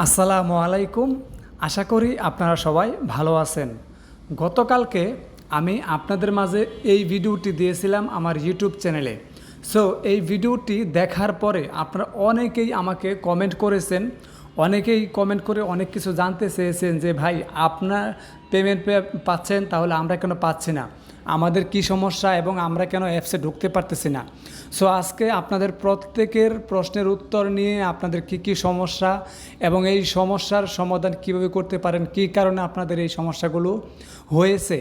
আসসালামু আলাইকুম। আশা করি আপনারা সবাই ভালো আছেন। গতকালকে আমি আপনাদের মাঝে এই ভিডিওটি দিয়েছিলাম আমার ইউটিউব চ্যানেলে। সো এই ভিডিওটি দেখার পরে আপনারা অনেকেই আমাকে কমেন্ট করেছেন, অনেকেই কমেন্ট করে অনেক কিছু জানতে চেয়েছেন যে ভাই আপনার পেমেন্ট পাচ্ছেন, তাহলে আমরা কেন পাচ্ছি না, আমাদের কি সমস্যা এবং আমরা কেন অ্যাপসে ঢুকতে পারতেছি না। সো আজকে আপনাদের প্রত্যেকের প্রশ্নের উত্তর নিয়ে আপনাদের কি কি সমস্যা এবং এই সমস্যার সমাধান কিভাবে করতে পারেন, কী কারণে আপনাদের এই সমস্যাগুলো হয়েছে,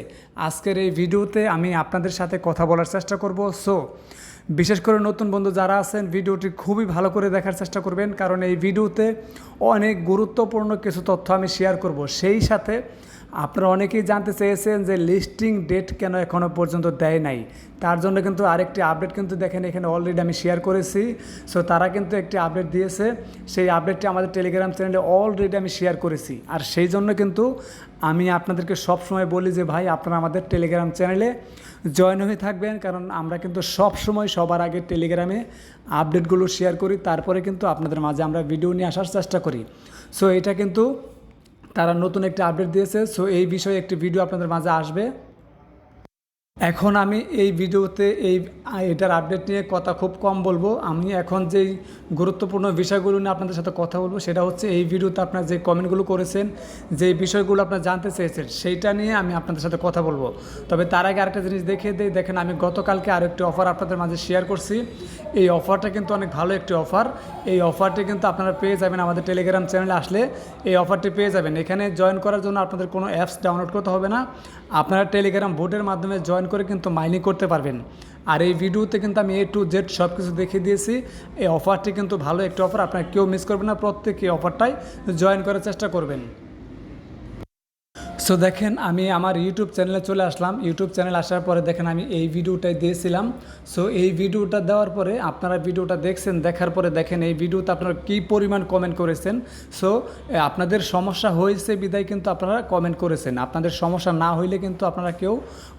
আজকের এই ভিডিওতে আমি আপনাদের সাথে কথা বলার চেষ্টা করব। সো বিশেষ করে নতুন বন্ধু যারা আছেন, ভিডিওটি খুবই ভালো করে দেখার চেষ্টা করবেন, কারণ এই ভিডিওতে অনেক গুরুত্বপূর্ণ কিছু তথ্য আমি শেয়ার করব। সেই সাথে আপনারা অনেকেই জানতে চেয়েছেন যে লিস্টিং ডেট কেন এখনও পর্যন্ত দেয় নাই, তার জন্য কিন্তু আরেকটি আপডেট কিন্তু দেখেন এখানে অলরেডি আমি শেয়ার করেছি। সো তারা কিন্তু একটি আপডেট দিয়েছে, সেই আপডেটটি আমাদের টেলিগ্রাম চ্যানেলে অলরেডি আমি শেয়ার করেছি। আর সেই জন্য কিন্তু আমি আপনাদেরকে সবসময় বলি যে ভাই আপনারা আমাদের টেলিগ্রাম চ্যানেলে জয়েন হয়ে থাকবেন, কারণ আমরা কিন্তু সবসময় সবার আগে টেলিগ্রামে আপডেটগুলো শেয়ার করি, তারপরে কিন্তু আপনাদের মাঝে আমরা ভিডিও নিয়ে আসার চেষ্টা করি। সো এটা কিন্তু তারা নতুন একটি আপডেট দিয়েছে। সো এই বিষয়ে একটি ভিডিও আপনাদের মাঝে আসবে। এখন আমি এই ভিডিওতে এটার আপডেট নিয়ে কথা খুব কম বলবো। আমি এখন যেই গুরুত্বপূর্ণ বিষয়গুলো নিয়ে আপনাদের সাথে কথা বলবো সেটা হচ্ছে এই ভিডিওতে আপনারা যে কমেন্টগুলো করেছেন, যে বিষয়গুলো আপনারা জানতে চেয়েছেন, সেইটা নিয়ে আমি আপনাদের সাথে কথা বলবো। তবে তার আগে আরেকটা জিনিস দেখিয়ে দিই। দেখেন আমি গতকালকে আরেকটি অফার আপনাদের মাঝে শেয়ার করছি। এই অফারটা কিন্তু অনেক ভালো একটি অফার। এই অফারটি কিন্তু আপনারা পেয়ে যাবেন আমাদের টেলিগ্রাম চ্যানেলে আসলে এই অফারটি পেয়ে যাবেন। এখানে জয়েন করার জন্য আপনাদের কোনো অ্যাপস ডাউনলোড করতে হবে না, আপনারা টেলিগ্রাম বোটের মাধ্যমে জয়েন করে কিন্তু মাইনিং করতে পারবেন। আর এই ভিডিওতে কিন্তু আমি A to Z সব কিছু দেখিয়ে দিয়েছি। এই অফারটি কিন্তু ভালো একটি অফার, আপনারা কেউ মিস করবেন না, প্রত্যেকে এই অফারটাই জয়েন করার চেষ্টা করবেন। সো দেখেন আমি আমার ইউটিউব চ্যানেলে চলে আসলাম। ইউটিউব চ্যানেল আসার পরে দেখেন আমি এই ভিডিওটাই দিয়েছিলাম। সো এই ভিডিওটা দেওয়ার পরে আপনারা ভিডিওটা দেখছেন, দেখার পরে দেখেন এই ভিডিওতে আপনারা কী পরিমাণ কমেন্ট করেছেন। সো আপনাদের সমস্যা হয়েছে বিদায় কিন্তু আপনারা কমেন্ট করেছেন, আপনাদের সমস্যা না হইলে কিন্তু আপনারা কেউ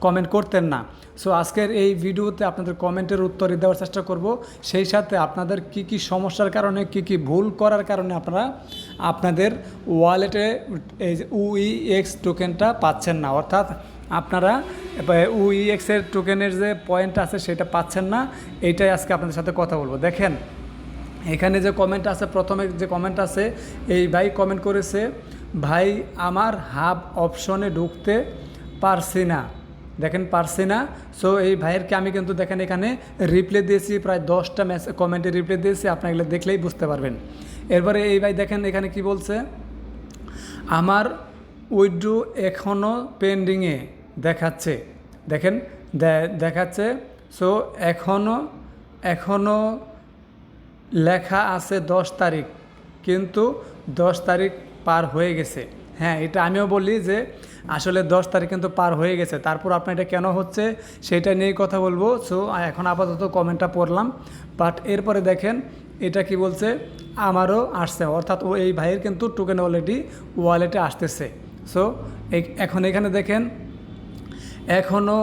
কমেন্ট করতেন না। সো আজকের এই ভিডিওতে আপনাদের কমেন্টের উত্তর দেওয়ার চেষ্টা করব, সেই সাথে আপনাদের কি কি সমস্যার কারণে, কি কি ভুল করার কারণে আপনারা আপনাদের ওয়ালেটে এই UEX টোকেনটা পাচ্ছেন না, অর্থাৎ আপনারা UEX-এর টোকেনের যে পয়েন্ট আছে সেটা পাচ্ছেন না। এইটাই আজকে আপনাদের সাথে কথা বলবো। দেখেন এখানে যে কমেন্ট আছে, প্রথমে যে কমেন্ট আছে, এই ভাই কমেন্ট করেছে, ভাই আমার হাব অপশনে ঢুকতে পারছি না। দেখেন পারছি না। সো এই ভাইয়েরকে আমি কিন্তু দেখেন এখানে রিপ্লাই দিয়েছি, প্রায় 10টা কমেন্টে রিপ্লাই দিয়েছি, আপনারা এগুলো দেখলেই বুঝতে পারবেন। এরপরে এই ভাই দেখেন এখানে কি বলছে, আমার উইথড্র এখনও পেন্ডিংয়ে দেখাচ্ছে। দেখেন দেখাচ্ছে। সো এখনও লেখা আছে 10 তারিখ, কিন্তু 10 তারিখ পার হয়ে গেছে। হ্যাঁ, এটা আমিও বলি যে আসলে 10 তারিখ কিন্তু পার হয়ে গেছে, তারপর আপনার এটা কেন হচ্ছে সেটা নিয়েই কথা বলবো। সো এখন আপাতত কমেন্টটা পড়লাম, বাট এরপরে দেখেন এটা কি বলছে, আমারও আসছে, অর্থাৎ এই ভাইয়ের কিন্তু টোকেন অলরেডি ওয়ালেটে আসতেছে। সো এখন এখানে দেখেন এখনও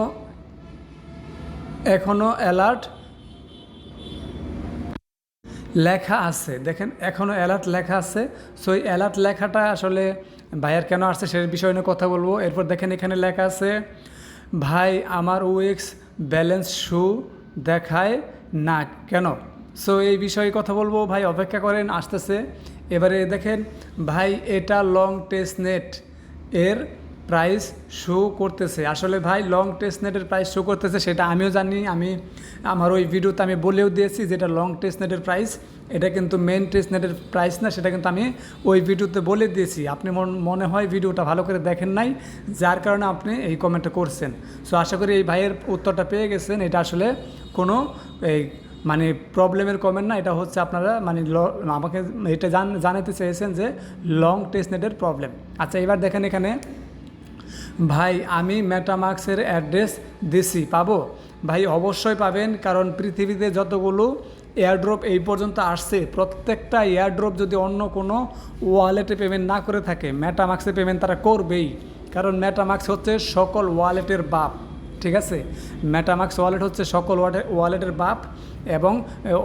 অ্যালার্ট লেখা আছে। দেখেন এখনও অ্যালার্ট লেখা আছে। সো এই অ্যালার্ট লেখাটা আসলে ভাইয়ের কেন আসছে সে বিষয় নিয়ে কথা বলবো। এরপর দেখেন এখানে লেখা আছে, ভাই আমার UEX ব্যালেন্স শো দেখায় না কেন। সো এই বিষয়ে কথা বলবো, ভাই অপেক্ষা করেন, আসতেছে। এবারে দেখেন ভাই এটা লং টেস্টনেট এর প্রাইস শো করতেছে। আসলে ভাই লং টেস্টনেটের প্রাইস শো করতেছে সেটা আমিও জানি, আমি আমার ওই ভিডিওতে আমি বলেও দিয়েছি যেটা লং টেস্টনেটের প্রাইস, এটা কিন্তু মেন টেস্টনেটের প্রাইস না, সেটা কিন্তু আমি ওই ভিডিওতে বলে দিয়েছি। আপনি মনে হয় ভিডিওটা ভালো করে দেখেন নাই, যার কারণে আপনি এই কমেন্টটা করছেন। সো আশা করি এই ভাইয়ের উত্তরটা পেয়ে গেছেন। এটা আসলে কোনো এই মানে প্রবলেমের কমেন্ট না, এটা হচ্ছে আপনারা মানে আমাকে এটা জানাতে চেয়েছেন যে লং টেস্টনেটের প্রবলেম। আচ্ছা এবার দেখেন এখানে, ভাই আমি মেটামাক্সের অ্যাড্রেস দিছি, পাবো? ভাই অবশ্যই পাবেন, কারণ পৃথিবীতে যতগুলো এয়ারড্রপ এই পর্যন্ত আসছে প্রত্যেকটা এয়ারড্রপ যদি অন্য কোনো ওয়ালেটে পেমেন্ট না করে থাকে, মেটামাক্সে পেমেন্ট তারা করবেই, কারণ মেটামাক্স হচ্ছে সকল ওয়ালেটের বাপ। ঠিক আছে, মেটামাক্স ওয়ালেট হচ্ছে সকল ওয়ালেটের বাপ, এবং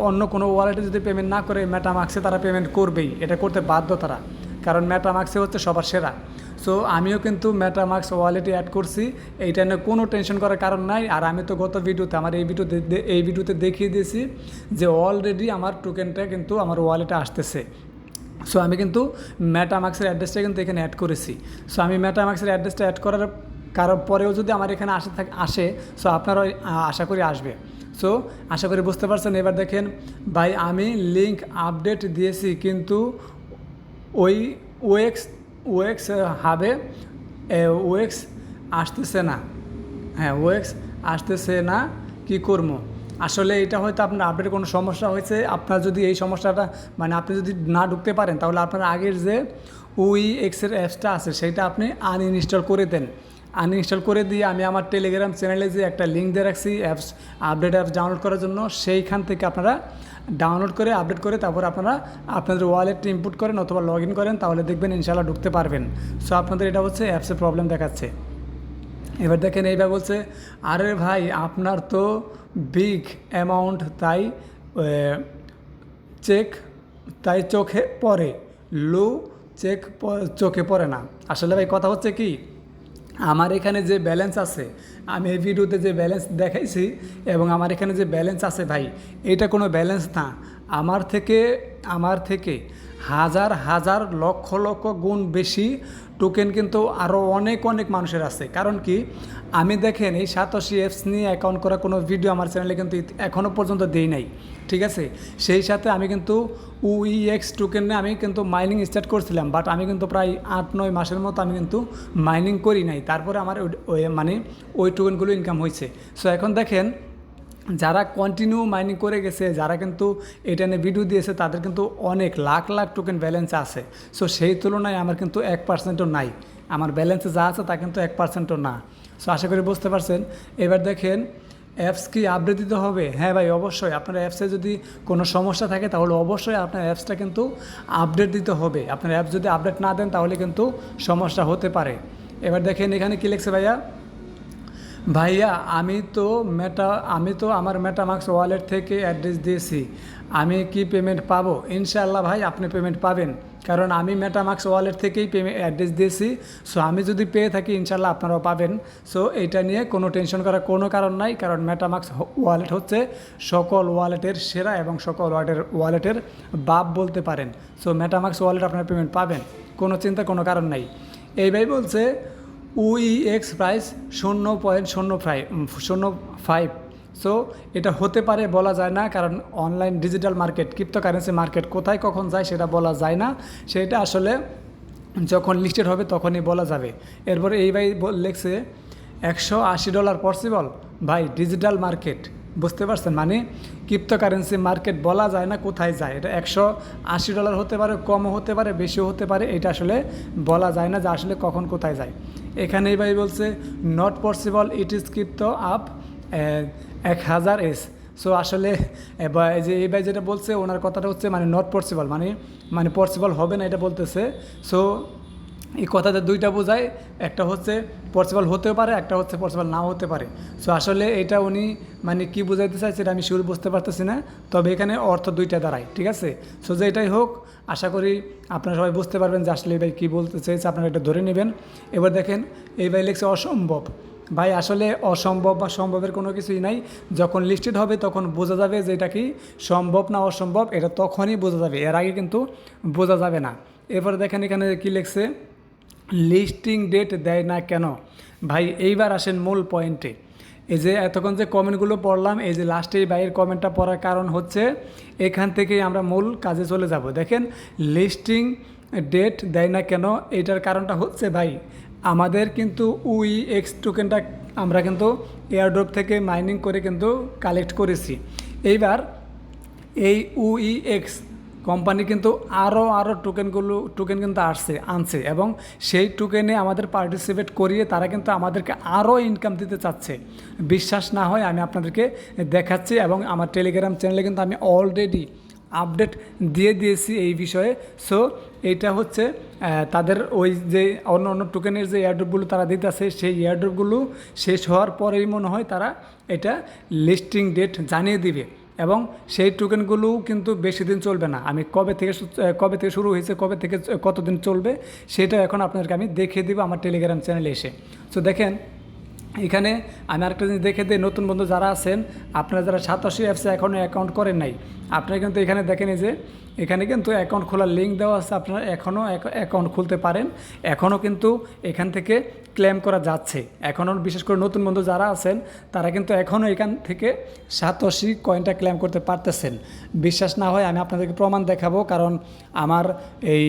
অন্য কোনো ওয়ালেটে যদি পেমেন্ট না করে মেটামাক্সে তারা পেমেন্ট করবেই, এটা করতে বাধ্য তারা। কারণ মেটামাক্সে হচ্ছে সবার সেরা। সো আমিও কিন্তু মেটামাক্স ওয়ালেটে অ্যাড করছি, এইটা নিয়ে কোনো টেনশন করার কারণ নাই। আর আমি তো গত ভিডিওতে আমার এই ভিডিওতে দেখিয়ে দিয়েছি যে অলরেডি আমার টোকেনটা কিন্তু আমার ওয়ালেটে আসতেছে। সো আমি কিন্তু মেটামাক্সের অ্যাড্রেসটা কিন্তু এখানে অ্যাড করেছি। সো আমি মেটামাক্সের অ্যাড্রেসটা অ্যাড করার পরেও যদি আমার এখানে আসে সো আপনারাও আশা করি আসবে। সো আশা করি বুঝতে পারছেন। এবার দেখেন ভাই, আমি লিঙ্ক আপডেট দিয়েছি কিন্তু ওই ওএক্স হাবে ওএক্স আসতেছে না। হ্যাঁ, ওএক্স আসতেছে না, কি করবো? আসলে এটা হয়তো আপনার আপডেটের কোনো সমস্যা হয়েছে। আপনার যদি এই সমস্যাটা মানে আপনি যদি না ঢুকতে পারেন, তাহলে আপনার আগের যে ওইএক্সের অ্যাপসটা আছে সেটা আপনি আনইনস্টল করে দেন। আনইনস্টল করে দিয়ে আমি আমার টেলিগ্রাম চ্যানেলে যে একটা লিঙ্ক দিয়ে রাখছি অ্যাপস আপডেট অ্যাপস ডাউনলোড করার জন্য, সেইখান থেকে আপনারা ডাউনলোড করে আপডেট করে তারপর আপনারা আপনাদের ওয়ালেটটি ইনপুট করেন অথবা লগ ইন করেন, তাহলে দেখবেন ইনশাআল্লাহ ঢুকতে পারবেন। সো আপনাদের এটা হচ্ছে অ্যাপসের প্রবলেম দেখাচ্ছে। এবার দেখেন এইবার বলছে, আরে ভাই আপনার তো বিগ অ্যামাউন্ট তাই চোখে পড়ে, লো চোখে পড়ে না। আসলে ভাই কথা হচ্ছে কি, আমার এখানে যে ব্যালেন্স আছে, আমি এই ভিডিওতে যে ব্যালেন্স দেখাইছি এবং আমার এখানে যে ব্যালেন্স আছে ভাই, এটা কোনো ব্যালেন্স না। আমার থেকে হাজার হাজার লক্ষ লক্ষ গুণ বেশি টোকেন কিন্তু আরও অনেক মানুষের আছে। কারণ কি, আমি দেখেন এই সাতোশি অ্যাপস নিয়ে অ্যাকাউন্ট করা কোনো ভিডিও আমার চ্যানেলে কিন্তু এখনও পর্যন্ত দেই নাই, ঠিক আছে। সেই সাথে আমি কিন্তু ওইএক্স টোকেন নিয়ে আমি কিন্তু মাইনিং স্টার্ট করছিলাম, বাট আমি কিন্তু প্রায় 8-9 মাসের মতো আমি কিন্তু মাইনিং করি নাই। তারপরে আমার ওই টোকেনগুলো ইনকাম হয়েছে। সো এখন দেখেন, যারা কন্টিনিউ মাইনিং করে গেছে, যারা কিন্তু এটা নিয়ে ভিডিও দিয়েছে, তাদের কিন্তু অনেক লাখ টোকেন ব্যালেন্স আছে। সো সেই তুলনায় আমার কিন্তু 1%ও নাই। আমার ব্যালেন্সে যা আছে তা কিন্তু 1%ও না। সো আশা করি বুঝতে পারছেন। এবার দেখেন, অ্যাপস কি আপডেট দিতে হবে? হ্যাঁ ভাই, অবশ্যই। আপনার অ্যাপসে যদি কোনো সমস্যা থাকে তাহলে অবশ্যই আপনার অ্যাপসটা কিন্তু আপডেট দিতে হবে। আপনার অ্যাপস যদি আপডেট না দেন তাহলে কিন্তু সমস্যা হতে পারে। এবার দেখেন এখানে কী লিখছে ভাইয়া, আমি তো আমার মেটামাক্স ওয়ালেট থেকে অ্যাড্রেস দিয়েছি, আমি কি পেমেন্ট পাবো? ইনশাআল্লাহ ভাই, আপনি পেমেন্ট পাবেন, কারণ আমি মেটামাক্স ওয়ালেট থেকেই অ্যাড্রেস দিয়েছি। সো আমি যদি পেয়ে থাকি ইনশাআল্লাহ আপনারাও পাবেন। সো এটা নিয়ে কোনো টেনশন করার কোনো কারণ নাই, কারণ মেটামাক্স ওয়ালেট হচ্ছে সকল ওয়ালেটের সেরা এবং সকল ওয়ালেটের বাপ বলতে পারেন। সো মেটামাক্স ওয়ালেট আপনারা পেমেন্ট পাবেন, কোনো চিন্তা কোনো কারণ নাই। এই ভাই বলছে ওইএক্স প্রাইস 0.05। সো এটা হতে পারে, বলা যায় না, কারণ online digital market, cryptocurrency market কোথায় কখন যায় সেটা বলা যায় না। সেটা আসলে যখন লিস্টেড হবে তখনই বলা যাবে। এরপরে এই ভাই লিখছে $180 পসিবল। ভাই, ডিজিটাল মার্কেট, বুঝতে পারছেন, মানে ক্রিপ্টোকারেন্সি মার্কেট বলা যায় না কোথায় যায়। এটা $180 হতে পারে, কমও হতে পারে, বেশিও হতে পারে। এটা আসলে বলা যায় না যে আসলে কখন কোথায় যায়। এখানে এই ভাই বলছে not possible, it is crypto up 1000S। So আসলে এই ভাই যেটা বলছে, ওনার কথাটা হচ্ছে মানে নট পসিবল, মানে পসিবল হবে না এটা বলতেছে। সো এই কথাতে দুইটা বোঝায়, একটা হচ্ছে পসিবল হতেও পারে, একটা হচ্ছে পসিবল নাও হতে পারে। সো আসলে এটা উনি মানে কী বোঝাইতে চাইছে সেটা আমি শুরু বুঝতে পারতেছি না, তবে এখানে অর্থ দুইটা দাঁড়ায়, ঠিক আছে। সো যেটাই হোক, আশা করি আপনারা সবাই বুঝতে পারবেন যে আসলে এই ভাই কী বলতে চাইছে, আপনারা এটা ধরে নেবেন। এবার দেখেন, এই ভাই লিখছে অসম্ভব। ভাই, আসলে অসম্ভব বা সম্ভবের কোনো কিছুই নাই। যখন লিস্টেড হবে তখন বোঝা যাবে যে এটা কি সম্ভব না অসম্ভব, এটা তখনই বোঝা যাবে, এর আগে কিন্তু বোঝা যাবে না। এরপরে দেখেন এখানে কী লিখছে, লিস্টিং ডেট দেয় না কেন? ভাই, এইবার আসেন মূল পয়েন্টে। এই যে এতক্ষণ যে কমেন্টগুলো পড়লাম, এই যে লাস্টে এই ভাইয়ের কমেন্টটা পড়ার কারণ হচ্ছে, এখান থেকেই আমরা মূল কাজে চলে যাব। দেখেন, লিস্টিং ডেট দেয় না কেন, এটার কারণটা হচ্ছে ভাই, আমাদের কিন্তু ওইএক্স টোকেনটা আমরা কিন্তু এয়ারড্রপ থেকে মাইনিং করে কিন্তু কালেক্ট করেছি। এইবার এই ওইএক্স কোম্পানি কিন্তু আরও টোকেন কিন্তু আনছে এবং সেই টোকেনে আমাদের পার্টিসিপেট করিয়ে তারা কিন্তু আমাদেরকে আরও ইনকাম দিতে চাচ্ছে। বিশ্বাস না হয় আমি আপনাদেরকে দেখাচ্ছি, এবং আমার টেলিগ্রাম চ্যানেলে কিন্তু আমি অলরেডি আপডেট দিয়ে দিয়েছি এই বিষয়ে। সো এইটা হচ্ছে তাদের ওই যে অন্য টোকেনের যে এয়ারড্রপগুলো তারা দিতেছে, সেই এয়ারড্রপগুলো শেষ হওয়ার পরেই মনে হয় তারা এটা লিস্টিং ডেট জানিয়ে দিবে। এবং সেই টোকেনগুলো কিন্তু বেশি দিন চলবে না। আমি কবে থেকে শুরু হয়েছে, কবে থেকে কতদিন চলবে, সেটা এখন আপনাদেরকে আমি দেখিয়ে দিব আমার টেলিগ্রাম চ্যানেলে এসে। সো দেখেন, এখানে আমি আরেকটা জিনিস দেখে দিই, নতুন বন্ধু যারা আছেন, আপনারা যারা সাতোশি অ্যাপসে এখনও অ্যাকাউন্ট করেন নাই, আপনারা কিন্তু এখানে দেখেন যে এখানে কিন্তু অ্যাকাউন্ট খোলার লিঙ্ক দেওয়া আছে, আপনারা এখনও অ্যাকাউন্ট খুলতে পারেন। এখনও কিন্তু এখান থেকে ক্লেম করা যাচ্ছে। এখনও বিশেষ করে নতুন বন্ধু যারা আছেন, তারা কিন্তু এখনও এখান থেকে সাতোশি কয়েনটা ক্লেম করতে পারতেছেন। বিশ্বাস না হয় আমি আপনাদেরকে প্রমাণ দেখাবো, কারণ আমার এই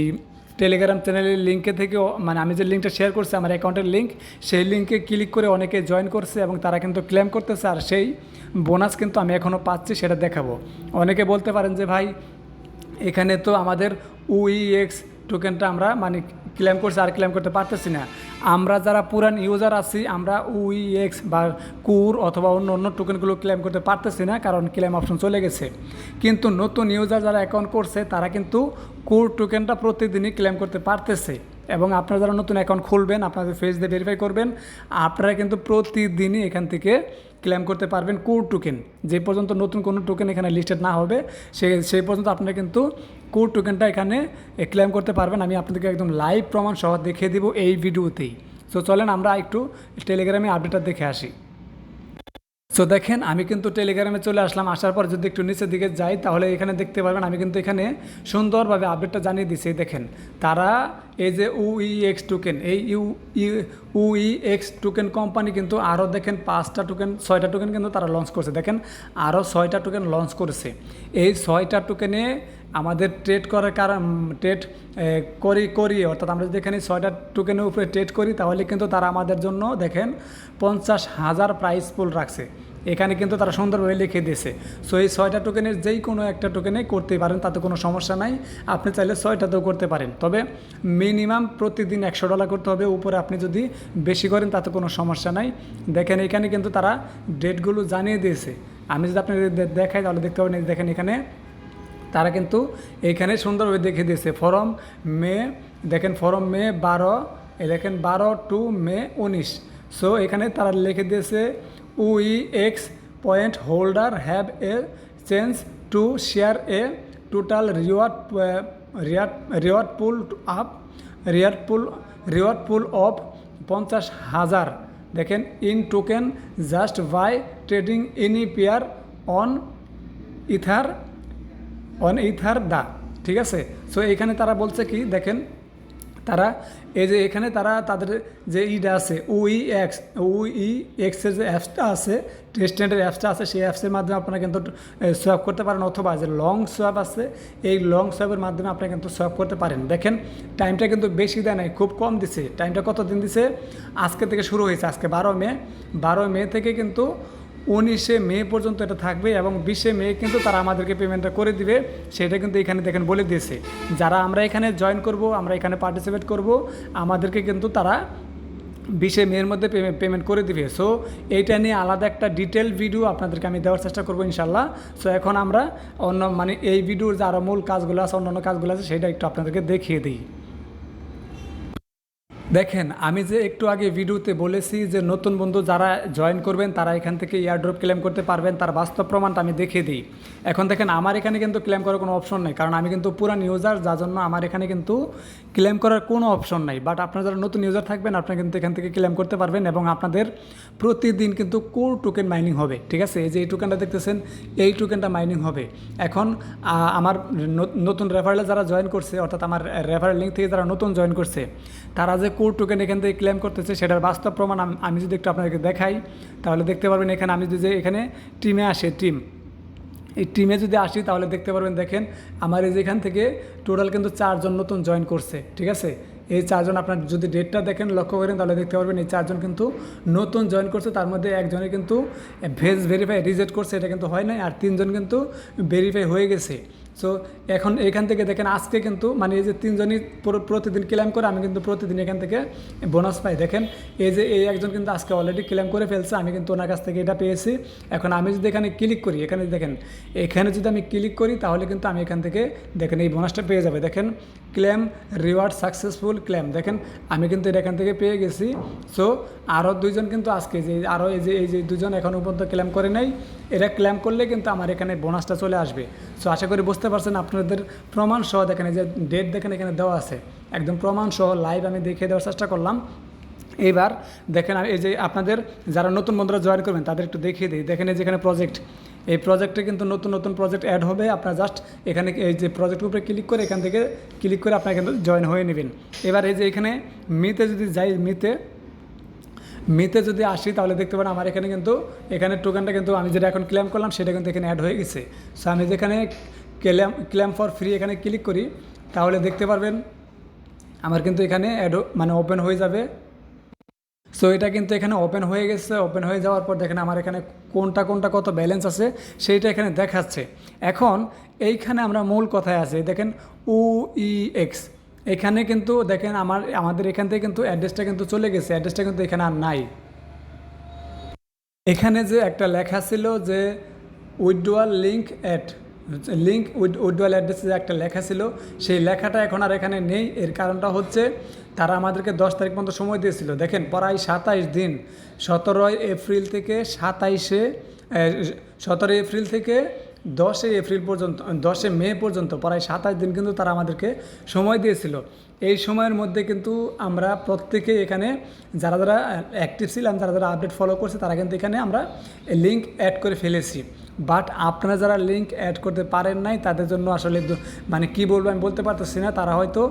টেলিগ্রাম চ্যানেলের লিঙ্কে থেকেও, মানে আমি যে লিঙ্কটা শেয়ার করছি আমার অ্যাকাউন্টের লিঙ্ক, সেই লিঙ্কে ক্লিক করে অনেকে জয়েন করছে এবং তারা কিন্তু ক্লেম করতেছে, আর সেই বোনাস কিন্তু আমি এখনও পাচ্ছি, সেটা দেখাবো। অনেকে বলতে পারেন যে ভাই, এখানে তো আমাদের UEX টোকেনটা আমরা মানে ক্লেম করছি, আর ক্লেম করতে পারতেছি না। আমরা যারা পুরান ইউজার আছি, আমরা UEX বা কুর অথবা অন্য টোকেনগুলো ক্লেম করতে পারতেছি না, কারণ ক্লেম অপশন চলে গেছে। কিন্তু নতুন ইউজার যারা অ্যাকাউন্ট করছে, তারা কিন্তু কুর টোকেনটা প্রতিদিনই ক্লেম করতে পারতেছে। এবং আপনারা যারা নতুন অ্যাকাউন্ট খুলবেন, আপনাদের ফেস দিয়ে ভেরিফাই করবেন, আপনারা কিন্তু প্রতিদিনই এখান থেকে ক্লেম করতে পারবেন কোর টোকেন। যে পর্যন্ত নতুন কোনো টোকেন এখানে লিস্টেড না হবে, সেই পর্যন্ত আপনারা কিন্তু কোর টোকেনটা এখানে ক্লেম করতে পারবেন। আমি আপনাদেরকে একদম লাইভ প্রমাণ সহ দেখিয়ে দিব এই ভিডিওতেই। সো চলেন আমরা একটু টেলিগ্রামে আপডেটটা দেখে আসি। সো দেখেন, আমি কিন্তু টেলিগ্রামে চলে আসলাম। আসার পর যদি একটু নিচের দিকে যাই, তাহলে এখানে দেখতে পারবেন আমি কিন্তু এখানে সুন্দরভাবে আপডেটটা জানিয়ে দিচ্ছি। দেখেন, তারা এই যে UEX টোকেন, এই UEX টোকেন কোম্পানি কিন্তু আরও দেখেন 5টা টোকেন 6টা টোকেন কিন্তু তারা লঞ্চ করছে। দেখেন, আরও 6টা টোকেন লঞ্চ করেছে। এই 6টা টোকেনে আমাদের ট্রেড করার কারণ ট্রেড করি অর্থাৎ আমরা যদি এখানে 6টা টোকেনের উপরে ট্রেড করি, তাহলে কিন্তু তারা আমাদের জন্য দেখেন 50,000 প্রাইস পুল রাখছে। এখানে কিন্তু তারা সুন্দরভাবে লিখে দিয়েছে। সো এই 6টা টোকেনের যেই কোনো একটা টোকেনে করতেই পারেন, তাতে কোনো সমস্যা নাই। আপনি চাইলে 6টাতেও করতে পারেন, তবে মিনিমাম প্রতিদিন $100 করতে হবে। উপরে আপনি যদি বেশি করেন তাতে কোনো সমস্যা নাই। দেখেন, এখানে কিন্তু তারা ডেটগুলো জানিয়ে দিয়েছে। আমি যদি আপনাদের দেখাই, তাহলে দেখতে পাবেন। দেখেন, এখানে তারা কিন্তু এইখানে সুন্দরভাবে দেখে দিয়েছে ফরম মে। দেখেন, ফরম মে 12, দেখেন 12 টু মে 19। সো এখানে তারা লিখে দিয়েছে UEX point holder have a change to share a total reward pool of 50,000। দেখেন, in token just by trading any pair on ether দা। ঠিক আছে। সো এখানে তারা বলছে কি, দেখেন, তারা এই যে এখানে তারা তাদের যে আছে UEX এর যে অ্যাপসটা আছে, টেস্টেন্টের অ্যাপসটা আছে, সেই অ্যাপসের মাধ্যমে আপনারা কিন্তু সোয়াপ করতে পারেন, অথবা যে লং সোয়াপ আছে, এই লং সোয়াপের মাধ্যমে আপনারা কিন্তু সোয়াপ করতে পারেন। দেখেন, টাইমটা কিন্তু বেশি দেয় নাই, খুব কম দিছে। টাইমটা কতদিন দিছে? আজকে থেকে শুরু হয়েছে, আজকে 12 মে থেকে কিন্তু 19 মে পর্যন্ত এটা থাকবে, এবং 20 মে কিন্তু তারা আমাদেরকে পেমেন্টটা করে দিবে। সেটা কিন্তু এখানে দেখেন বলে দিয়েছে, যারা আমরা এখানে জয়েন করব, আমরা এখানে পার্টিসিপেট করব, আমাদেরকে কিন্তু তারা 20 মের মধ্যে পেমেন্ট করে দিবে। সো এইটা নিয়ে আলাদা একটা ডিটেল ভিডিও আপনাদেরকে আমি দেওয়ার চেষ্টা করবো ইনশাল্লাহ। সো এখন আমরা মানে এই ভিডিওর যে আরও মূল কাজগুলো আছে, অন্যান্য কাজগুলো আছে, সেটা একটু আপনাদেরকে দেখিয়ে দিই। দেখেন, আমি যে একটু আগে ভিডিওতে বলেছি যে নতুন বন্ধু যারা জয়েন করবেন, তারা এখান থেকে এয়ারড্রপ ক্লেম করতে পারবেন, তার বাস্তব প্রমাণটা আমি দেখিয়ে দিই। এখন দেখেন, আমার এখানে কিন্তু ক্লেম করার কোনো অপশন নেই, কারণ আমি কিন্তু পুরান ইউজার, যার জন্য আমার এখানে কিন্তু ক্লেম করার কোনো অপশন নাই। বাট আপনারা যারা নতুন ইউজার থাকবেন, আপনারা কিন্তু এখান থেকে ক্লেম করতে পারবেন, এবং আপনাদের প্রতিদিন কিন্তু কোর টোকেন মাইনিং হবে। ঠিক আছে, এই যে এই টোকেনটা দেখতেছেন, এই টোকেনটা মাইনিং হবে। এখন আমার নতুন রেফারেলে যারা জয়েন করছে, অর্থাৎ আমার রেফারেল লিঙ্ক থেকে যারা নতুন জয়েন করছে, তারা যে কোর টোকেন এখান থেকে ক্লেম করতেছে, সেটার বাস্তব প্রমাণ আমি যদি একটু আপনাদেরকে দেখাই, তাহলে দেখতে পারবেন। এখানে আমি যদি এখানে টিমে আসে, এই টিমে যদি আসি, তাহলে দেখতে পারবেন। দেখেন, আমার এই যে এখান থেকে টোটাল কিন্তু 4 জন নতুন জয়েন করছে। ঠিক আছে, এই 4 জন, আপনার যদি ডেটটা দেখেন, লক্ষ্য করেন, তাহলে দেখতে পারবেন এই 4 জন কিন্তু নতুন জয়েন করছে। তার মধ্যে একজনে কিন্তু ভেরিফাই রিজেক্ট করছে, এটা কিন্তু হয় নাই, আর 3 জন কিন্তু ভেরিফাই হয়ে গেছে। সো এখন এখান থেকে দেখেন আজকে কিন্তু মানে এই যে তিনজনই প্রতিদিন ক্লেম করে, আমি কিন্তু প্রতিদিন এখান থেকে বোনাস পাই। দেখেন এই যে এই একজন কিন্তু আজকে অলরেডি ক্লেম করে ফেলছে, আমি কিন্তু ওনার কাছ থেকে এটা পেয়েছি। এখন আমি যদি এখানে ক্লিক করি, এখানে দেখেন এখানে যদি আমি ক্লিক করি তাহলে কিন্তু আমি এখান থেকে দেখেন এই বোনাসটা পেয়ে যাবে। দেখেন ক্লেম রিওয়ার্ড সাকসেসফুল ক্লেম, দেখেন আমি কিন্তু এটা এখান থেকে পেয়ে গেছি। সো আরও দুইজন কিন্তু আজকে যে আরও এই যে দুজন এখনও পর্যন্ত ক্লেম করে নাই, এরা ক্লেম করলে কিন্তু আমার এখানে বোনাসটা চলে আসবে। সো আশা করি বুঝতে পারছেন, আপনাদের প্রমাণ সহ দেখেন এই যে ডেট দেখেন এখানে দেওয়া আছে, একদম প্রমাণ সহ লাইভ আমি দেখিয়ে দেওয়ার চেষ্টা করলাম। এইবার দেখেন এই যে আপনাদের যারা নতুন বন্ধুরা জয়েন করবেন তাদের একটু দেখিয়ে দিই। দেখেন এই যেখানে প্রজেক্ট, এই প্রজেক্টে কিন্তু নতুন নতুন প্রজেক্ট অ্যাড হবে। আপনার জাস্ট এখানে এই যে প্রজেক্টের উপরে ক্লিক করে এখান থেকে ক্লিক করে আপনারা কিন্তু জয়েন হয়ে নেবেন। এবার এই যে এখানে মিতে যদি যাই, মিতে যদি আসি তাহলে দেখতে পারেন আমার এখানে কিন্তু এখানে টোকেনটা কিন্তু আমি যেটা এখন ক্লেম করলাম সেটা কিন্তু এখানে অ্যাড হয়ে গেছে। সো আমি যেখানে ক্লেম ফর ফ্রি এখানে ক্লিক করি তাহলে দেখতে পারবেন আমার কিন্তু এখানে অ্যাড মানে ওপেন হয়ে যাবে। সো এটা কিন্তু এখানে ওপেন হয়ে গেছে। ওপেন হয়ে যাওয়ার পর দেখেন আমার এখানে কোনটা কত ব্যালেন্স আছে সেইটা এখানে দেখাচ্ছে। এখন এইখানে আমরা মূল কথায় আছে, দেখেন UEX এখানে কিন্তু দেখেন আমাদের এখান থেকে কিন্তু অ্যাড্রেসটা কিন্তু চলে গেছে, অ্যাড্রেসটা কিন্তু এখানে আর নাই। এখানে যে একটা লেখা ছিল যে উইথড্রয়াল লিঙ্ক উইথড্রয়াল অ্যাড্রেস যে একটা লেখা ছিল, সেই লেখাটা এখন আর এখানে নেই। এর কারণটা হচ্ছে তারা আমাদেরকে 10 তারিখ পর্যন্ত সময় দিয়েছিল। দেখেন প্রায় 27 দিন, 17 এপ্রিল থেকে 17 এপ্রিল থেকে 10 এপ্রিল পর্যন্ত, 10 মে পর্যন্ত প্রায় 27 দিন কিন্তু তারা আমাদেরকে সময় দিয়েছিল। এই সময়ের মধ্যে কিন্তু আমরা প্রত্যেকেই এখানে যারা যারা অ্যাক্টিভ ছিলাম, যারা যারা আপডেট ফলো করছে তারা কিন্তু এখানে আমরা লিঙ্ক অ্যাড করে ফেলেছি। বাট আপনারা যারা লিঙ্ক অ্যাড করতে পারেন নাই তাদের জন্য আসলে মানে কি বলবো আমি বলতে পারতেছি না। তারা হয়তো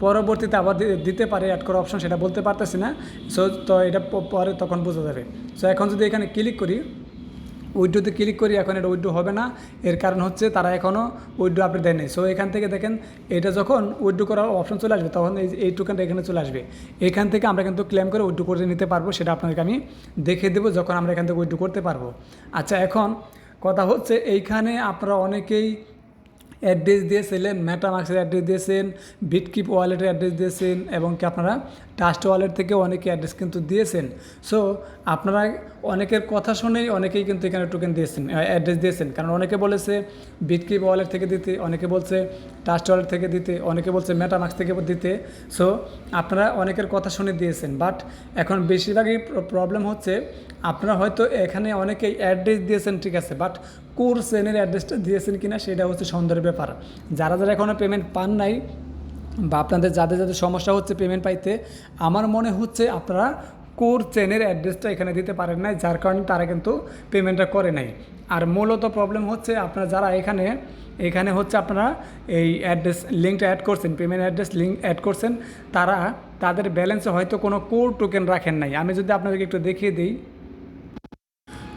পরবর্তীতে আবার দিতে পারে অ্যাড করার অপশন, সেটা বলতে পারতেছি না। সো তো এটা পরে তখন বোঝা যাবে। সো এখন যদি এখানে ক্লিক করি, উইড্রোতে ক্লিক করি, এখন এটা উইড্রো হবে না। এর কারণ হচ্ছে তারা এখনও উইড্রো আপডেট দেয়নি। সো এখান থেকে দেখেন এটা যখন উইড্রো করার অপশন চলে আসবে তখন এই টোকেনটা এখানে চলে আসবে। এখান থেকে আমরা কিন্তু ক্লেম করে উইড্রো করে নিতে পারবো, সেটা আপনাদেরকে আমি দেখিয়ে দেবো যখন আমরা এখান থেকে উইড্রো করতে পারবো। আচ্ছা, এখন কথা হচ্ছে এইখানে আপনারা অনেকেই অ্যাড্রেস দিয়েছিলেন, মেটামাক্সের অ্যাড্রেস দিয়েছেন, বিটকিপ ওয়ালেটের অ্যাড্রেস দিয়েছেন, এবং কি আপনারা ট্রাস্ট ওয়ালেট থেকে অনেকে অ্যাড্রেস কিন্তু দিয়েছেন। সো আপনারা অনেকের কথা শুনেই অনেকেই কিন্তু এখানে টোকেন দিয়েছেন, অ্যাড্রেস দিয়েছেন। কারণ অনেকে বলেছে বিটকিপ ওয়ালেট থেকে দিতে, অনেকে বলছে ট্রাস্ট ওয়ালেট থেকে দিতে, অনেকে বলছে মেটামাক্স থেকে দিতে। সো আপনারা অনেকের কথা শুনে দিয়েছেন। বাট এখন বেশিরভাগই প্রবলেম হচ্ছে আপনারা হয়তো এখানে অনেকেই অ্যাড্রেস দিয়েছেন, ঠিক আছে, বাট কোর চেনের অ্যাড্রেসটা দিয়েছেন কিনা সেটা হচ্ছে সন্দেহের ব্যাপার। যারা যারা এখনও পেমেন্ট পান নাই বা আপনাদের যাদের যাদের সমস্যা হচ্ছে পেমেন্ট পাইতে, আমার মনে হচ্ছে আপনারা কোর চেনের অ্যাড্রেসটা এখানে দিতে পারেন নাই, যার কারণে তারা কিন্তু পেমেন্টটা করে নাই। আর মূলত প্রবলেম হচ্ছে আপনারা যারা এখানে হচ্ছে আপনারা এই অ্যাড্রেস লিঙ্কটা অ্যাড করছেন, পেমেন্ট অ্যাড্রেস লিঙ্ক অ্যাড করছেন, তাদের ব্যালেন্সে হয়তো কোনো কোর টোকেন রাখেন নাই। আমি যদি আপনাদেরকে একটু দেখিয়ে দিই।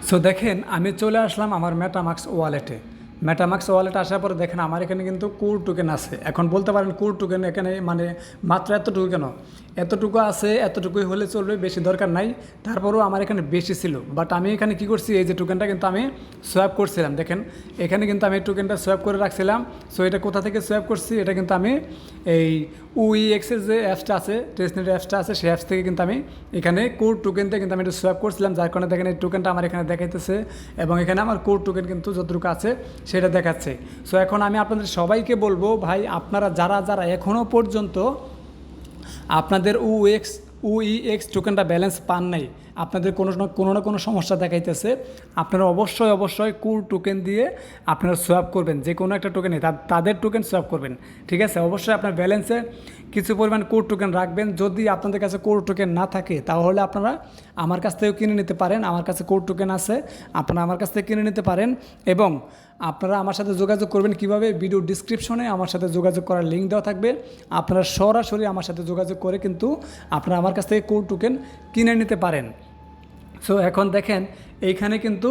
সো দেখেন আমি চলে আসলাম আমার মেটামাক্স ওয়ালেটে। মেটামাক্স ওয়ালেট আসার পরে দেখেন আমার এখানে কিন্তু কোর টোকেন আছে। এখন বলতে পারেন কোর টোকেন এখানে মানে মাত্র এতটুকু কেন? এতটুকু আছে, এতটুকুই হলে চলবে, বেশি দরকার নাই। তারপরেও আমার এখানে বেশি ছিল। বাট আমি এখানে কি করছি, এই যে টোকেনটা কিন্তু আমি সোয়াপ করছিলাম। দেখেন এখানে কিন্তু আমি টোকেনটা সোয়াপ করে রাখছিলাম। সো এটা কোথা থেকে সোয়াপ করছি, এটা কিন্তু আমি এই UEXের যে অ্যাপসটা আছে, টেস্টনেট অ্যাপসটা আছে, সেই অ্যাপস থেকে কিন্তু আমি এখানে কোর টোকেনটা কিন্তু আমি এটা সোয়াপ করছিলাম, যার কারণে দেখেন এই টোকেনটা আমার এখানে দেখাইতেছে এবং এখানে আমার কোর টোকেন কিন্তু যতটুকু আছে সেটা দেখাচ্ছে। সো এখন আমি আপনাদের সবাইকে বলবো, ভাই আপনারা যারা যারা এখনও পর্যন্ত আপনাদের UEX টোকেনটা ব্যালেন্স পান নাই, আপনাদের কোনো না কোনো সমস্যা দেখাইতেছে, আপনারা অবশ্যই কোর টোকেন দিয়ে আপনারা সোয়াপ করবেন। যে কোনো একটা টোকেনে তাদের টোকেন সোয়াপ করবেন, ঠিক আছে? অবশ্যই আপনার ব্যালেন্সে কিছু পরিমাণ কোর টোকেন রাখবেন। যদি আপনাদের কাছে কোর টোকেন না থাকে তাহলে আপনারা আমার কাছ থেকেও কিনে নিতে পারেন। আমার কাছে কোর টোকেন আছে, আপনারা আমার কাছ থেকে কিনে নিতে পারেন। এবং আপনারা আমার সাথে যোগাযোগ করবেন কিভাবে, ভিডিও ডিসক্রিপশনে আমার সাথে যোগাযোগ করার লিঙ্ক দেওয়া থাকবে। আপনারা সরাসরি আমার সাথে যোগাযোগ করে কিন্তু আপনারা আমার কাছ থেকে কোর টোকেন কিনে নিতে পারেন। সো এখন দেখেন এইখানে কিন্তু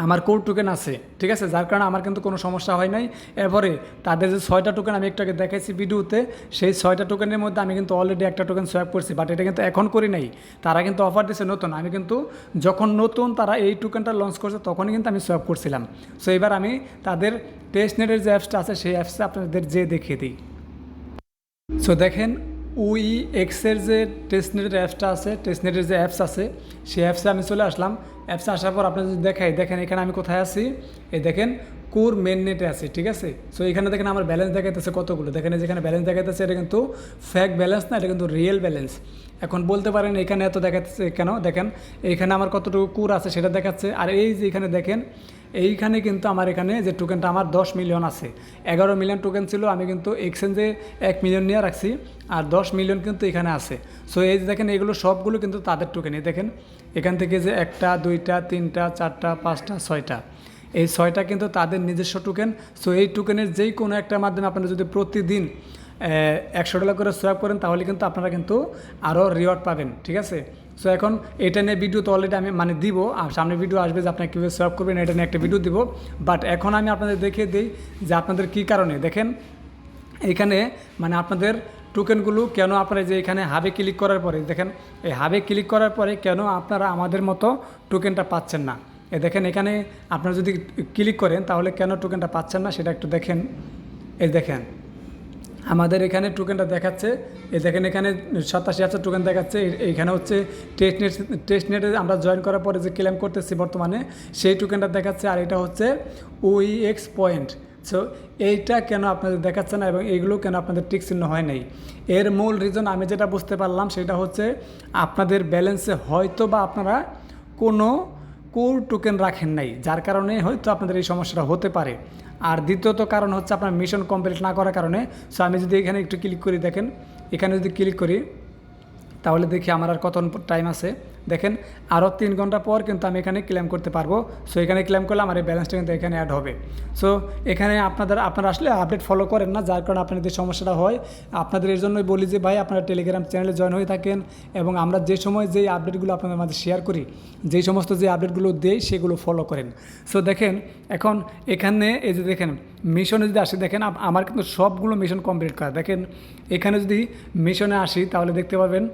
আমার কোর টোকেন আছে, ঠিক আছে, যার কারণে আমার কিন্তু কোনো সমস্যা হয় নাই। এরপরে তাদের যে 6টা টোকেন আমি একটু আগে দেখাইছি ভিডিওতে, সেই 6টা টোকেনের মধ্যে আমি কিন্তু অলরেডি একটা টোকেন সোয়াপ করছি, বাট এটা কিন্তু এখন করি নাই। তারা কিন্তু অফার দিয়েছে নতুন, আমি কিন্তু যখন নতুন তারা এই টোকেনটা লঞ্চ করছে তখনই কিন্তু আমি সোয়াপ করছিলাম। সো এবার আমি তাদের টেস্টনেটের যে অ্যাপসটা আছে সেই অ্যাপসটা আপনাদের দেখিয়ে দিই। সো দেখেন উই এক্সের যে টেস্টনেটের অ্যাপসটা আছে, টেস্টনেটের যে অ্যাপস আছে সেই অ্যাপসে আমি চলে আসলাম। অ্যাপসে আসার পর আপনার যদি দেখেন এখানে আমি কোথায় আছি, এই দেখেন কোর মেন নেটে আছি, ঠিক আছে। সো এখানে দেখেন আমার ব্যালেন্স দেখাইতেছে কতগুলো, দেখেন যেখানে ব্যালেন্স দেখাইতেছে এটা কিন্তু ফেক ব্যালেন্স না, এটা কিন্তু রিয়েল ব্যালেন্স। এখন বলতে পারেন এখানে এত দেখাচ্ছে কেন, দেখেন এইখানে আমার কতটুকু কোর আছে সেটা দেখাচ্ছে। আর এই যে এখানে দেখেন এইখানে কিন্তু আমার এখানে যে টোকেনটা আমার 10 মিলিয়ন আছে, 11 মিলিয়ন টোকেন ছিল, আমি কিন্তু এক্সচেঞ্জে 1 মিলিয়ন নিয়ে রাখছি, আর 10 মিলিয়ন কিন্তু এখানে আছে। সো এই যে দেখেন এগুলো সবগুলো কিন্তু তাদের টোকেন। এই দেখেন এখান থেকে যে 1টা 2টা 3টা 4টা 5টা 6টা, এই 6টা কিন্তু তাদের নিজস্ব টোকেন। সো এই টোকেনের যেই কোনো একটার মাধ্যমে আপনারা যদি প্রতিদিন $100 করে সোয়াপ করেন তাহলে কিন্তু আপনারা কিন্তু আরও রিওয়ার্ড পাবেন, ঠিক আছে। সো এখন এটা নিয়ে ভিডিও তো অলরেডি আমি দিব, আর সামনে ভিডিও আসবে যে আপনারা কীভাবে সোয়াপ করবেন এটা নিয়ে একটা ভিডিও দিব। বাট এখন আমি আপনাদের দেখিয়ে দিই যে আপনাদের কী কারণে দেখেন এখানে আপনাদের টোকেনগুলো কেন আপনারা যে এখানে হাবে ক্লিক করার পরে দেখেন, এই হাবে ক্লিক করার পরে কেন আপনারা আমাদের মতো টোকেনটা পাচ্ছেন না। দেখেন এখানে আপনারা যদি ক্লিক করেন তাহলে কেন টোকেনটা পাচ্ছেন না সেটা একটু দেখেন। এই দেখেন আমাদের এখানে টোকেনটা দেখাচ্ছে, এই দেখেন এখানে 87,000 টোকেন দেখাচ্ছে। এইখানে হচ্ছে টেস্টনেটে আমরা জয়েন করার পরে যে ক্লেম করতেছি বর্তমানে সেই টোকেনটা দেখাচ্ছে, আর এটা হচ্ছে OEX পয়েন্ট। সো এইটা কেন আপনাদের দেখাচ্ছে না এবং এইগুলো কেন আপনাদের টিক চিহ্ন হয় নাই, এর মূল রিজন আমি যেটা বুঝতে পারলাম সেটা হচ্ছে আপনাদের ব্যালেন্সে হয়তো বা আপনারা কোনো কোর টোকেন রাখেন নাই, যার কারণে হয়তো আপনাদের এই সমস্যাটা হতে পারে। আর দ্বিতীয়ত কারণ হচ্ছে আপনার মিশন কমপ্লিট না করার কারণে। সো আমি যদি এখানে একটু ক্লিক করি, দেখেন এখানে যদি ক্লিক করি তাহলে দেখি আমার আর কত টাইম আছে। দেখেন আরও 3 ঘন্টা পর কিন্তু আমি এখানে ক্লেম করতে পারবো। সো এখানে ক্লেম করলে আমার এই ব্যালেন্সটা কিন্তু এখানে অ্যাড হবে। সো এখানে আপনারা আসলে আপডেট ফলো করেন না, যার কারণে আপনাদের সমস্যাটা হয়। আপনাদের এর জন্যই বলি যে ভাই আপনারা টেলিগ্রাম চ্যানেলে জয়েন হয়ে থাকেন, এবং আমরা যে সময় যেই আপডেটগুলো আপনাদের মাঝে শেয়ার করি, যেই সমস্ত যে আপডেটগুলো দেই সেগুলো ফলো করেন। সো দেখেন এখন এখানে এই যে দেখেন মিশনে যদি আসি, দেখেন আমার কিন্তু সবগুলো মিশন কমপ্লিট করা। দেখেন এখানে যদি মিশনে আসি তাহলে দেখতে পাবেন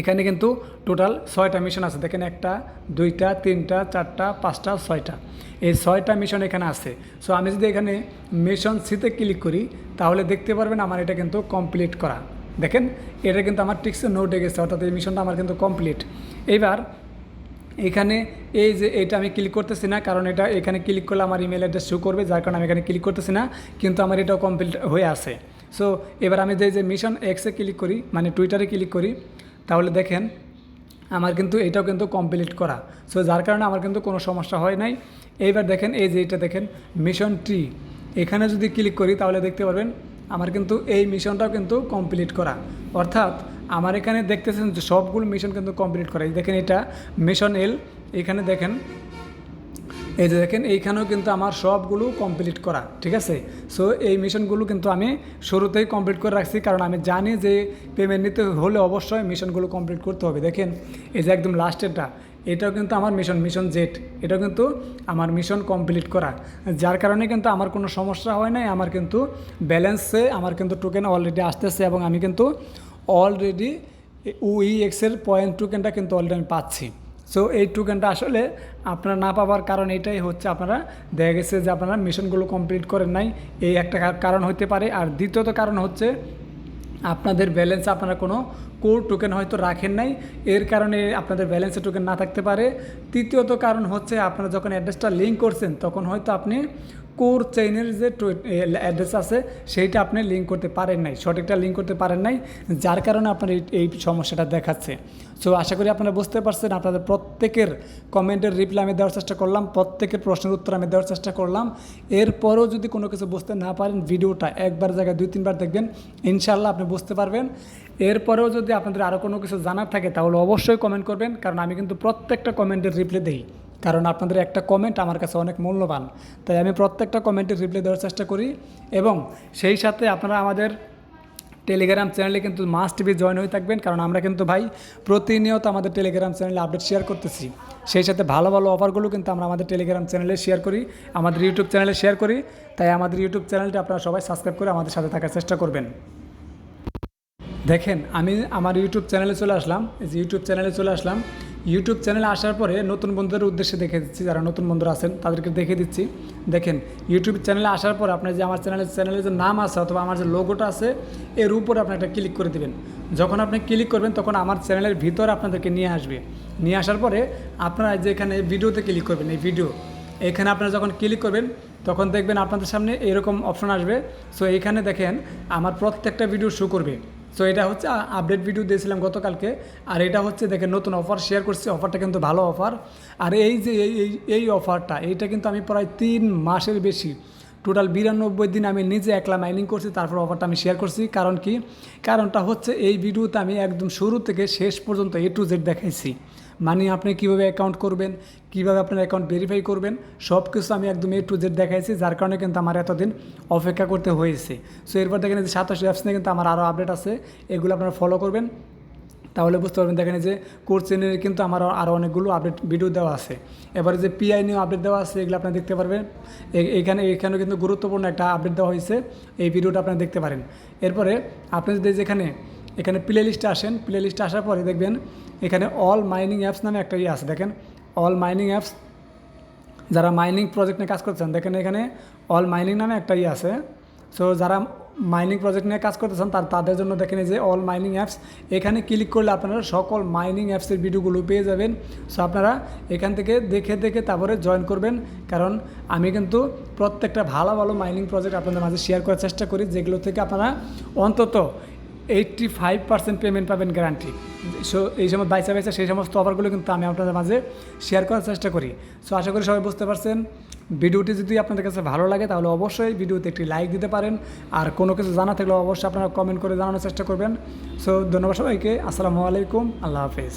এখানে কিন্তু টোটাল 6টা মিশন আছে। দেখেন 1টা 2টা 3টা 4টা 5টা 6টা, এই 6টা মিশন এখানে আছে। সো আমি যদি এখানে মিশন সিতে ক্লিক করি তাহলে দেখতে পারবেন আমার এটা কিন্তু কমপ্লিট করা। দেখেন এটা কিন্তু আমার টিক্সে নোটে গেছে, অর্থাৎ এই মিশনটা আমার কিন্তু কমপ্লিট। এইবার এখানে এই যে এটা আমি ক্লিক করতেছি না, কারণ এটা এখানে ক্লিক করলে আমার ইমেল অ্যাড্রেস শো করবে, যার কারণে আমি এখানে ক্লিক করতেছি না, কিন্তু আমার এটাও কমপ্লিট হয়ে আছে। সো এবার আমি যে মিশন এক্সে ক্লিক করি, টুইটারে ক্লিক করি, তাহলে দেখেন আমার কিন্তু এটাও কিন্তু কমপ্লিট করা। সো যার কারণে আমার কিন্তু কোনো সমস্যা হয় নাই। এইবার দেখেন এই যে এটা দেখেন মিশন টি, এখানে যদি ক্লিক করি তাহলে দেখতে পারবেন আমার কিন্তু এই মিশনটাও কিন্তু কমপ্লিট করা। অর্থাৎ আমার এখানে দেখতেছেন যে সবগুলো মিশন কিন্তু কমপ্লিট করা। এই দেখেন এটা মিশন এল, এখানে দেখেন এই যে দেখেন এইখানেও কিন্তু আমার সবগুলো কমপ্লিট করা, ঠিক আছে। সো এই মিশনগুলো কিন্তু আমি শুরুতেই কমপ্লিট করে রাখছি, কারণ আমি জানি যে পেমেন্ট নিতে হলে অবশ্যই মিশনগুলো কমপ্লিট করতে হবে। দেখেন এই যে একদম লাস্টেরটা, এটাও কিন্তু আমার মিশন জেড, এটাও কিন্তু আমার মিশন কমপ্লিট করা, যার কারণে কিন্তু আমার কোনো সমস্যা হয় নাই। আমার কিন্তু ব্যালেন্সে আমার কিন্তু টোকেন অলরেডি আসতেছে, এবং আমি কিন্তু অলরেডি OEX-এর পয়েন্ট টোকেনটা কিন্তু অলরেডি আমি পাচ্ছি। সো এই টোকেনটা আসলে আপনারা না পাওয়ার কারণ এটাই হচ্ছে আপনারা দেখা গেছে যে আপনারা মিশনগুলো কমপ্লিট করেন নাই, এই একটা কারণ হতে পারে। আর দ্বিতীয়ত কারণ হচ্ছে আপনাদের ব্যালেন্সে আপনারা কোনো কোর টোকেন হয়তো রাখেন নাই, এর কারণে আপনাদের ব্যালেন্সে টোকেন না থাকতে পারে। তৃতীয়ত কারণ হচ্ছে আপনারা যখন অ্যাড্রেসটা লিঙ্ক করছেন তখন হয়তো আপনি কোর চেইনের যে অ্যাড্রেস আছে সেইটা আপনি লিঙ্ক করতে পারেন নাই, সঠিকটা লিঙ্ক করতে পারেন নাই, যার কারণে আপনার এই সমস্যাটা দেখাচ্ছে। সো আশা করি আপনারা বুঝতে পারছেন। আপনাদের প্রত্যেকের কমেন্টের রিপ্লাই আমি দেওয়ার চেষ্টা করলাম, প্রত্যেকের প্রশ্নের উত্তর আমি দেওয়ার চেষ্টা করলাম। এরপরেও যদি কোনো কিছু বুঝতে না পারেন ভিডিওটা একবার জায়গায় 2-3 বার দেখবেন, ইনশাআল্লাহ আপনি বুঝতে পারবেন। এরপরেও যদি আপনাদের আরও কোনো কিছু জানার থাকে তাহলে অবশ্যই কমেন্ট করবেন, কারণ আমি কিন্তু প্রত্যেকটা কমেন্টের রিপ্লাই দিই, কারণ আপনাদের একটা কমেন্ট আমার কাছে অনেক মূল্যবান। তাই আমি প্রত্যেকটা কমেন্টের রিপ্লাই দেওয়ার চেষ্টা করি। এবং সেই সাথে আপনারা আমাদের টেলিগ্রাম চ্যানেলে কিন্তু মাস্ট বি জয়েন হয়ে থাকবেন, কারণ আমরা কিন্তু ভাই প্রতিনিয়ত আমাদের টেলিগ্রাম চ্যানেলে আপডেট শেয়ার করতেছি। সেই সাথে ভালো ভালো অফারগুলো কিন্তু আমরা আমাদের টেলিগ্রাম চ্যানেলে শেয়ার করি, আমাদের ইউটিউব চ্যানেলে শেয়ার করি। তাই আমাদের ইউটিউব চ্যানেলটা আপনারা সবাই সাবস্ক্রাইব করে আমাদের সাথে থাকার চেষ্টা করবেন। দেখেন আমি আমার ইউটিউব চ্যানেলে চলে আসলাম, এই যে ইউটিউব চ্যানেলে চলে আসলাম। ইউটিউব চ্যানেলে আসার পরে নতুন বন্ধুদের উদ্দেশ্যে দেখে দিচ্ছি, যারা নতুন বন্ধুরা আছেন তাদেরকে দেখে দিচ্ছি। দেখেন ইউটিউব চ্যানেলে আসার পর আপনার যে আমার চ্যানেলের যে নাম আছে অথবা আমার যে লোগোটা আছে এর উপরে আপনি একটা ক্লিক করে দেবেন। যখন আপনি ক্লিক করবেন তখন আমার চ্যানেলের ভিতরে আপনাদেরকে নিয়ে আসবে। নিয়ে আসার পরে আপনারা যে এখানে ভিডিওতে ক্লিক করবেন, এই ভিডিও এখানে আপনারা যখন ক্লিক করবেন তখন দেখবেন আপনাদের সামনে এরকম অপশন আসবে। সো এইখানে দেখেন আমার প্রত্যেকটা ভিডিও শো করবে। সো এটা হচ্ছে আপডেট ভিডিও দিয়েছিলাম গতকালকে, আর এটা হচ্ছে দেখেন নতুন অফার শেয়ার করছি। অফারটা কিন্তু ভালো অফার। আর এই যে এই অফারটা এইটা কিন্তু আমি প্রায় 3 মাসের বেশি, টোটাল 92 দিন আমি নিজে একলা মাইনিং করছি, তারপর অফারটা আমি শেয়ার করছি। কারণ কি, কারণটা হচ্ছে এই ভিডিওতে আমি একদম শুরু থেকে শেষ পর্যন্ত A to Z দেখাইছি। মানে আপনি কীভাবে অ্যাকাউন্ট করবেন, কীভাবে আপনার অ্যাকাউন্ট ভেরিফাই করবেন, সব কিছু আমি একদম A to Z দেখাইছি, যার কারণে কিন্তু আমার এতদিন অপেক্ষা করতে হয়েছে। সো এরপর দেখেন যে 27 অ্যাপস নিয়ে কিন্তু আমার আরও আপডেট আছে, এগুলো আপনারা ফলো করবেন, তাহলে বুঝতে পারবেন। দেখেন যে কোর্স চ্যানেলে কিন্তু আমার আরও অনেকগুলো আপডেট ভিডিও দেওয়া আছে। এবারে যে PI নিয়েও আপডেট দেওয়া আছে, এগুলো আপনারা দেখতে পারবেন। এখানেও কিন্তু গুরুত্বপূর্ণ একটা আপডেট দেওয়া হয়েছে, এই ভিডিওটা আপনারা দেখতে পারেন। এরপরে আপনি যদি এখানে প্লে লিস্টে আসেন, প্লে লিস্টে আসার পরে দেখবেন এখানে অল মাইনিং অ্যাপস নামে একটা আছে। দেখেন অল মাইনিং অ্যাপস, যারা মাইনিং প্রজেক্ট নিয়ে কাজ করছেন দেখেন এখানে অল মাইনিং নামে একটা আছে। সো যারা মাইনিং প্রজেক্ট নিয়ে কাজ করতেছেন তাদের জন্য দেখেন যে অল মাইনিং অ্যাপস, এখানে ক্লিক করলে আপনারা সকল মাইনিং অ্যাপসের ভিডিওগুলো পেয়ে যাবেন। সো আপনারা এখান থেকে দেখে তারপরে জয়েন করবেন, কারণ আমি কিন্তু প্রত্যেকটা ভালো ভালো মাইনিং প্রজেক্ট আপনাদের মাঝে শেয়ার করার চেষ্টা করি, যেগুলো থেকে আপনারা অন্তত 85% পেমেন্ট পাবেন গ্যারান্টি। সো এই সময় বাইসা সেই সমস্ত অফারগুলো কিন্তু আমি আপনাদের মাঝে শেয়ার করার চেষ্টা করি। সো আশা করি সবাই বুঝতে পারছেন। ভিডিওটি যদি আপনাদের কাছে ভালো লাগে তাহলে অবশ্যই ভিডিওতে একটি লাইক দিতে পারেন, আর কোনো কিছু জানা থাকলে অবশ্যই আপনারা কমেন্ট করে জানানোর চেষ্টা করবেন। সো ধন্যবাদ সবাইকে, আসসালামু আলাইকুম, আল্লাহ হাফেজ।